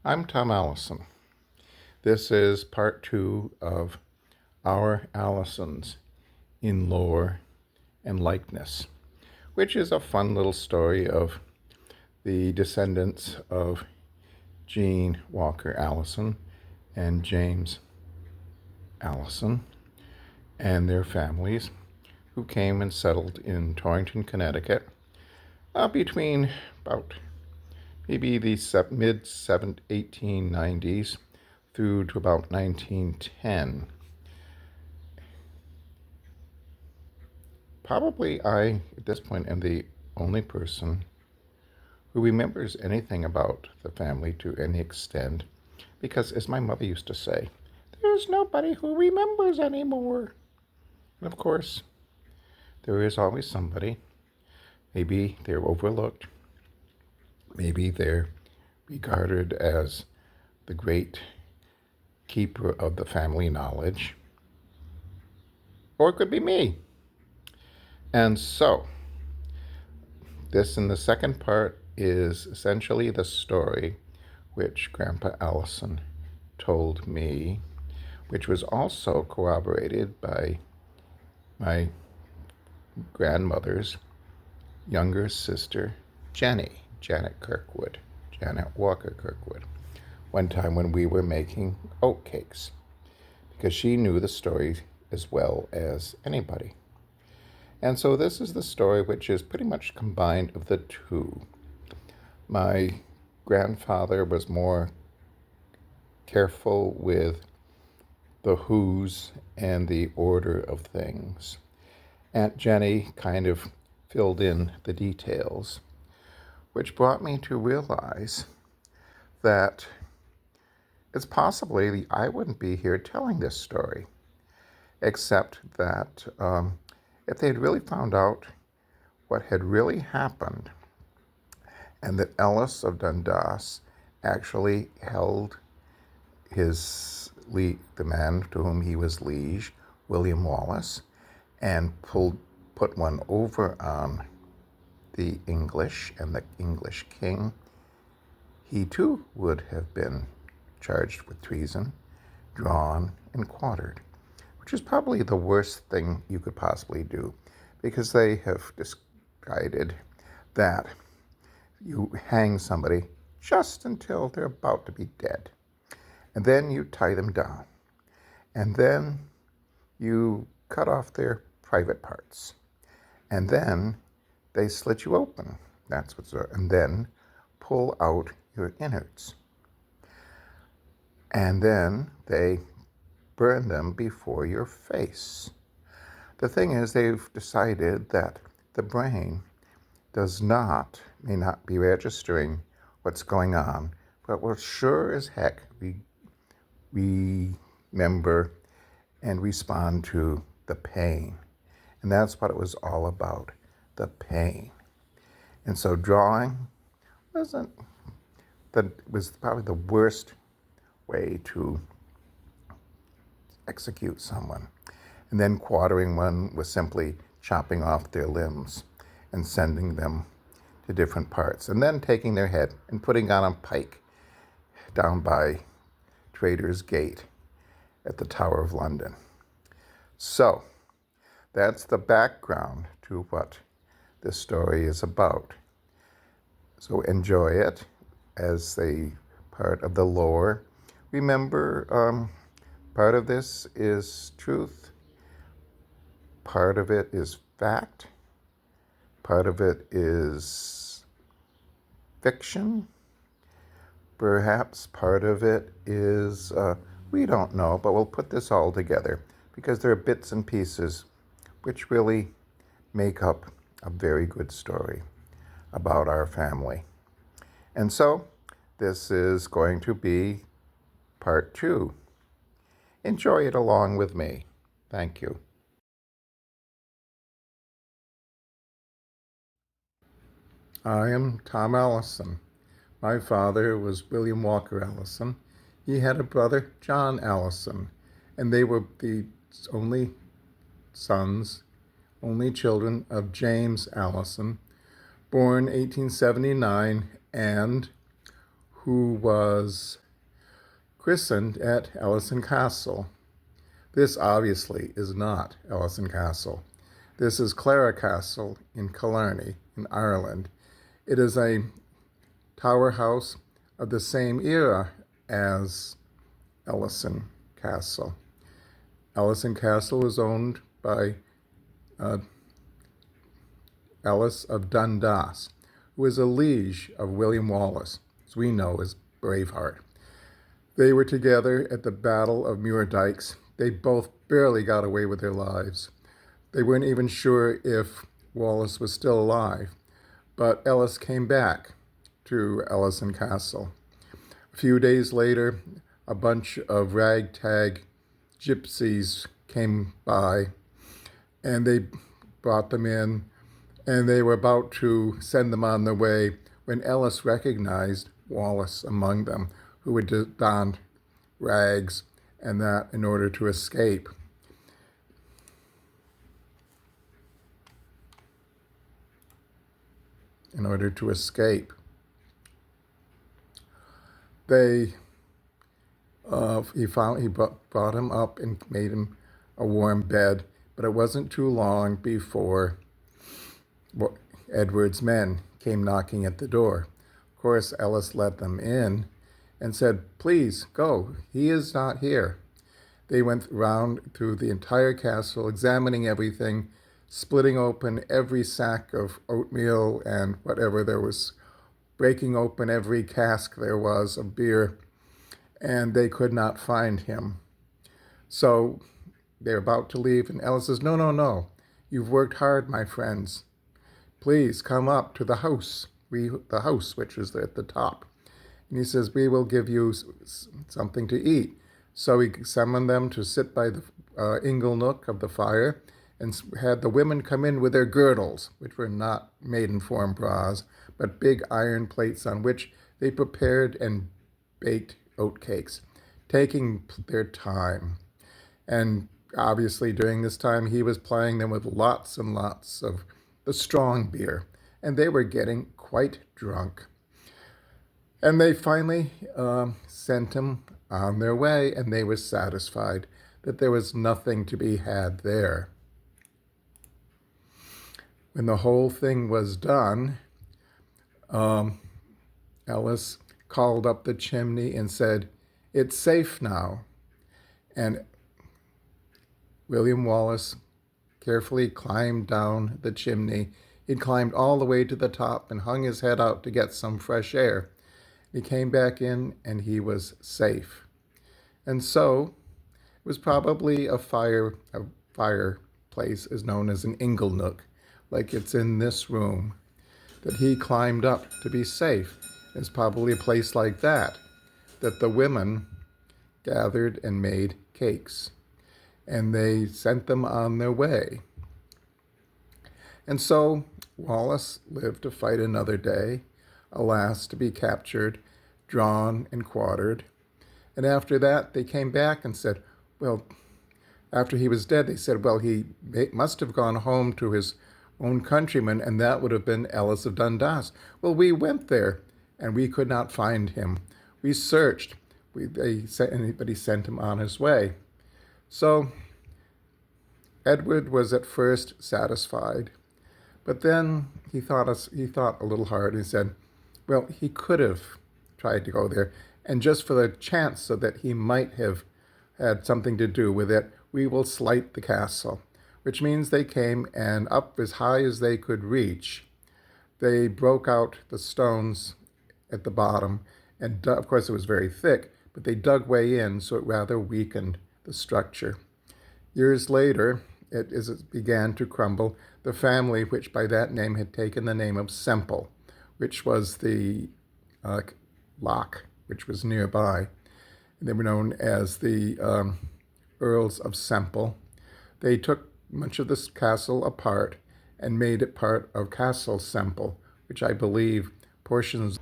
I'm Tom Allison. This is part 2 of Our Allisons in Lore and Likeness, which is a fun little story of the descendants of Jean Walker Allison and James Allison and their families who came and settled in Torrington, Connecticut between about maybe the mid-1890s through to about 1910. Probably I, at this point, am the only person who remembers anything about the family to any extent, because as my mother used to say, there's nobody who remembers anymore. And of course, there is always somebody. Maybe they're overlooked. Maybe they're regarded as the great keeper of the family knowledge. Or it could be me. And so, this in the second part is essentially the story which Grandpa Allison told me, which was also corroborated by my grandmother's younger sister, Janet Walker Kirkwood, one time when we were making oat cakes, because she knew the story as well as anybody. And so this is the story which is pretty much combined of the two. My grandfather was more careful with the who's and the order of things. Aunt Jenny kind of filled in the details, which brought me to realize that it's possibly I wouldn't be here telling this story, except that if they had really found out what had really happened, and that Ellis of Dundas actually held the man to whom he was liege, William Wallace, and put one over on the English and the English king, he too would have been charged with treason, drawn, and quartered, which is probably the worst thing you could possibly do, because they have decided that you hang somebody just until they're about to be dead, and then you tie them down, and then you cut off their private parts, and then they slit you open. And then pull out your innards, and then they burn them before your face. The thing is, they've decided that the brain may not be registering what's going on, but will sure as heck remember and respond to the pain. And that's what it was all about, the pain. And so drawing was probably the worst way to execute someone. And then quartering one was simply chopping off their limbs and sending them to different parts, and then taking their head and putting on a pike down by Trader's Gate at the Tower of London. So that's the background to what this story is about. So enjoy it as a part of the lore. Remember, part of this is truth, part of it is fact, part of it is fiction, perhaps part of it is, we don't know, but we'll put this all together because there are bits and pieces which really make up a very good story about our family. And so this is going to be part 2. Enjoy it along with me. Thank you. I am Tom Allison. My father was William Walker Allison. He had a brother, John Allison, and they were the only children of James Allison, born 1879, and who was christened at Allison Castle. This obviously is not Allison Castle. This is Clara Castle in Kilkenny, in Ireland. It is a tower house of the same era as Allison Castle. Allison Castle was owned by Ellis of Dundas, who was a liege of William Wallace, as we know as Braveheart. They were together at the Battle of Muirdykes. They both barely got away with their lives. They weren't even sure if Wallace was still alive, but Ellis came back to Allison Castle. A few days later, a bunch of ragtag gypsies came by, and they brought them in, and they were about to send them on their way when Ellis recognized Wallace among them, who had donned rags and that in order to escape. In order to escape. He brought him up and made him a warm bed, but it wasn't too long before Edward's men came knocking at the door. Of course, Ellis let them in and said, "Please go, he is not here." They went round through the entire castle, examining everything, splitting open every sack of oatmeal and whatever there was, breaking open every cask there was of beer, and they could not find him. So they're about to leave, and Ellis says, "No, no, no. You've worked hard, my friends. Please come up to the house, the house which is at the top." And he says, "We will give you something to eat." So he summoned them to sit by the ingle nook of the fire and had the women come in with their girdles, which were not maiden-form bras, but big iron plates on which they prepared and baked oatcakes, taking their time. And obviously during this time, he was plying them with lots and lots of the strong beer, and they were getting quite drunk. And they finally sent him on their way, and they were satisfied that there was nothing to be had there. When the whole thing was done, Ellis called up the chimney and said, "It's safe now." And William Wallace carefully climbed down the chimney. He climbed all the way to the top and hung his head out to get some fresh air. He came back in and he was safe. And so it was probably a fireplace is known as an ingle nook, like it's in this room, that he climbed up to be safe. It's probably a place like that the women gathered and made cakes, and they sent them on their way. And so Wallace lived to fight another day, alas, to be captured, drawn, and quartered. And after that, they came back and said, well, after he was dead, they said, well, he must have gone home to his own countrymen, and that would have been Ellis of Dundas. Well, we went there, and we could not find him. We searched. Anybody sent him on his way. So Edward was at first satisfied, but then he thought a little hard and said, well, he could have tried to go there, and just for the chance so that he might have had something to do with it, we will slight the castle, which means they came and up as high as they could reach. They broke out the stones at the bottom, and of course it was very thick, but they dug way in, so it rather weakened the structure. Years later, as it began to crumble, the family, which by that name had taken the name of Semple, which was the loch, which was nearby. They were known as the Earls of Semple. They took much of this castle apart and made it part of Castle Semple, which I believe portions